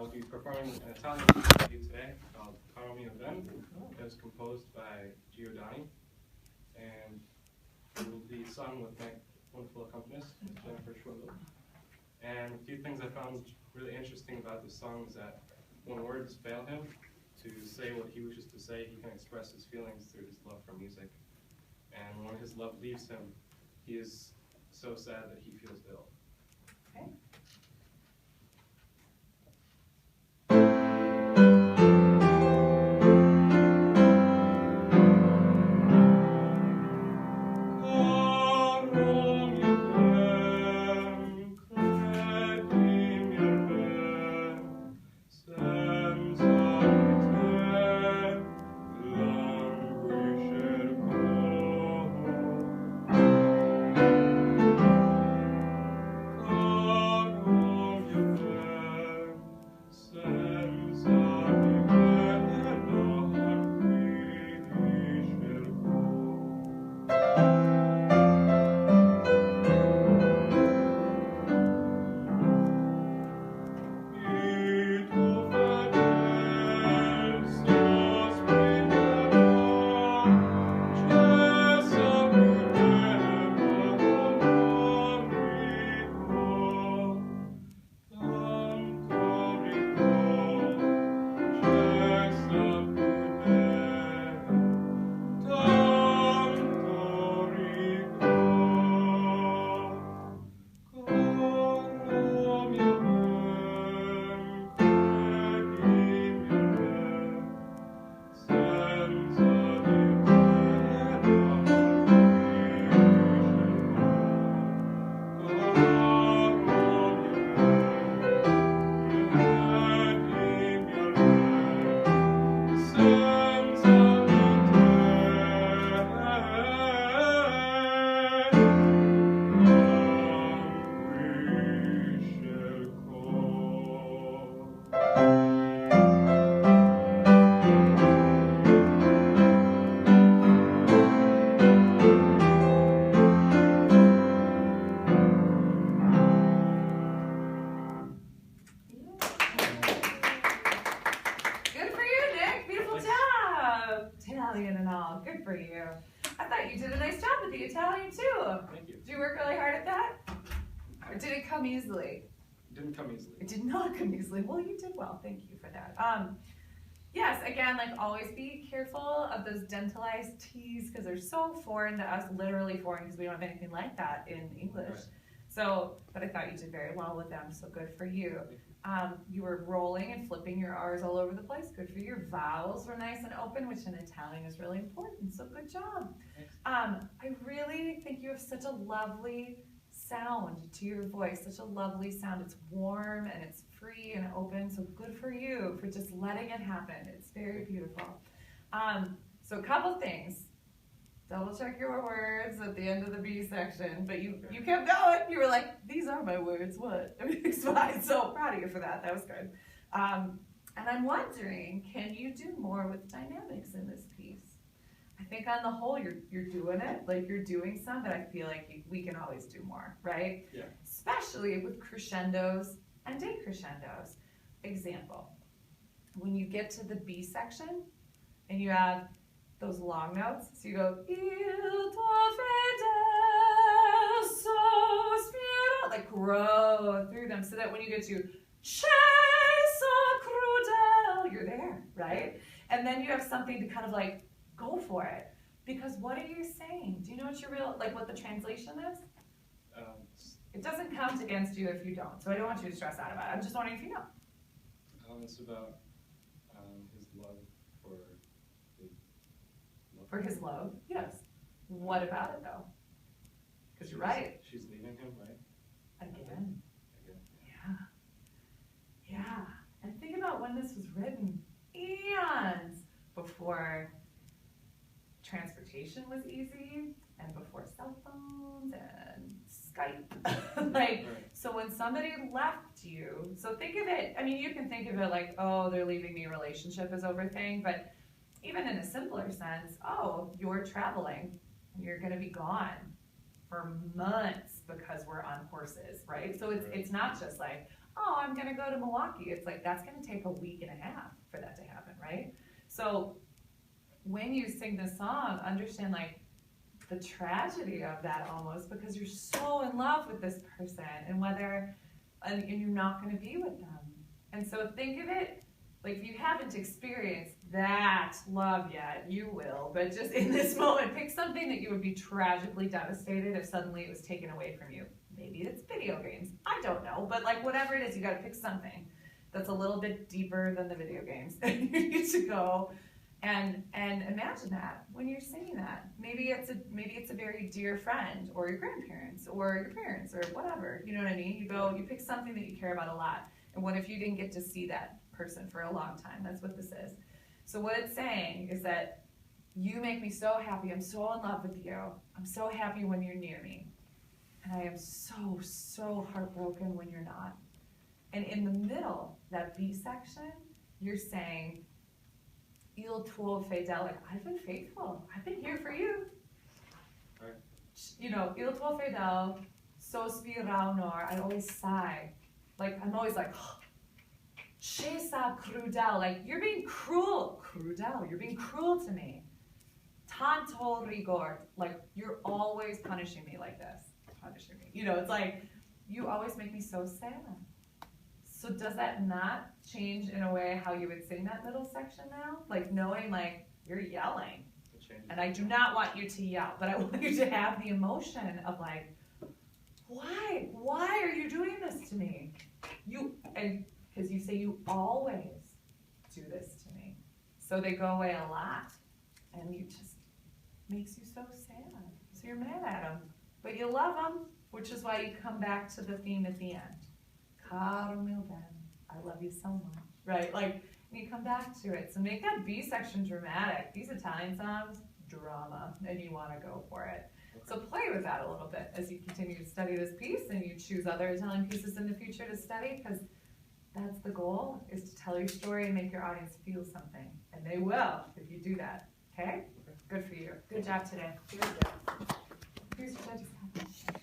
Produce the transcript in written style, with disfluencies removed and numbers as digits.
I'll be performing an Italian piece for you today called Caro mio ben. It was composed by Giordani, and it will be sung with my wonderful accompanist, Jennifer Schwindel. And a few things I found really interesting about this song is that when words fail him to say what he wishes to say, he can express his feelings through his love for music. And when his love leaves him, he is so sad that he feels ill. Okay. Italian and all. Good for you. I thought you did a nice job with the Italian too. Thank you. Did you work really hard at that? Or did it come easily? It didn't come easily. It did not come easily. Well, you did well. Thank you for that. Yes, again, like always be careful of those dentalized T's because they're so foreign to us, literally foreign because we don't have anything like that in English. Right. So, but I thought you did very well with them, so good for you. You were rolling and flipping your R's all over the place. Good for you. Your vowels were nice and open, which in Italian is really important, so good job. I really think you have such a lovely sound to your voice, such a lovely sound. It's warm and it's free and open, so good for you for just letting it happen. It's very beautiful. So a couple things. Double check your words at the end of the B section, but you kept going. You were like, these are my words, what? Everything's fine. So proud of you for that. That was good. And I'm wondering, can you do more with dynamics in this piece? I think on the whole, you're doing it. Like you're doing some, but I feel like we can always do more, right? Yeah. Especially with crescendos and decrescendos. Example, when you get to the B section and you have those long notes, so you go il tuo fedele sospiro, like grow through them, so that when you get to che so crudele, you're there, right? And then you have something to kind of like go for it, because what are you saying? Do you know what your real, like what the translation is? It doesn't count against you if you don't, so I don't want you to stress out about it. I'm just wondering if you know. It's about his love for For his love, yes. What about it though? Because you're right. She's leaving him, right? Again. Again. Yeah. Yeah. And think about when this was written. Eons before transportation was easy and before cell phones and Skype. Like, so when somebody left you, so think of it, I mean, you can think of it like, oh, they're leaving me, relationship is over thing, but even in a simpler sense, oh, you're traveling, you're gonna be gone for months because we're on horses, right? So it's not just like, oh, I'm gonna go to Milwaukee. It's like, that's gonna take a week and a half for that to happen, right? So when you sing this song, understand like the tragedy of that almost, because you're so in love with this person and you're not gonna be with them. And so think of it, like if you haven't experienced that love yet, you will, but just in this moment, pick something that you would be tragically devastated if suddenly it was taken away from you. Maybe it's video games, I don't know, but like whatever it is, you gotta pick something that's a little bit deeper than the video games. You need to go and imagine that when you're singing that. Maybe it's a very dear friend, or your grandparents, or your parents, or whatever, you know what I mean? You pick something that you care about a lot, and what if you didn't get to see that person for a long time? That's what this is. So what it's saying is that you make me so happy, I'm so in love with you, I'm so happy when you're near me, and I am so, so heartbroken when you're not. And in the middle, that B section, you're saying, Il tuo fedele, like, I've been faithful, I've been here for you. Right. You know, il tuo fedele, sospirao nor, I always sigh. Like, I'm always like, Shesa crudel, like, you're being cruel. Crudel, you're being cruel to me. Tanto rigor, like, you're always punishing me like this. Punishing me. You know, it's like, you always make me so sad. So does that not change in a way how you would sing that middle section now? Like, knowing, like, you're yelling. And I do not want you to yell, but I want you to have the emotion of, like, why? Why are you doing this to me? Because you say you always do this to me. So they go away a lot, and you just makes you so sad. So you're mad at them, but you love them, which is why you come back to the theme at the end. Caro mio bene, I love you so much, right? Like, you come back to it. So make that B section dramatic. These Italian songs, drama, and you want to go for it. So play with that a little bit as you continue to study this piece, and you choose other Italian pieces in the future to study, because that's the goal, is to tell your story and make your audience feel something. And they will if you do that, okay? Good for you. Good job today. Here's your judge's copy.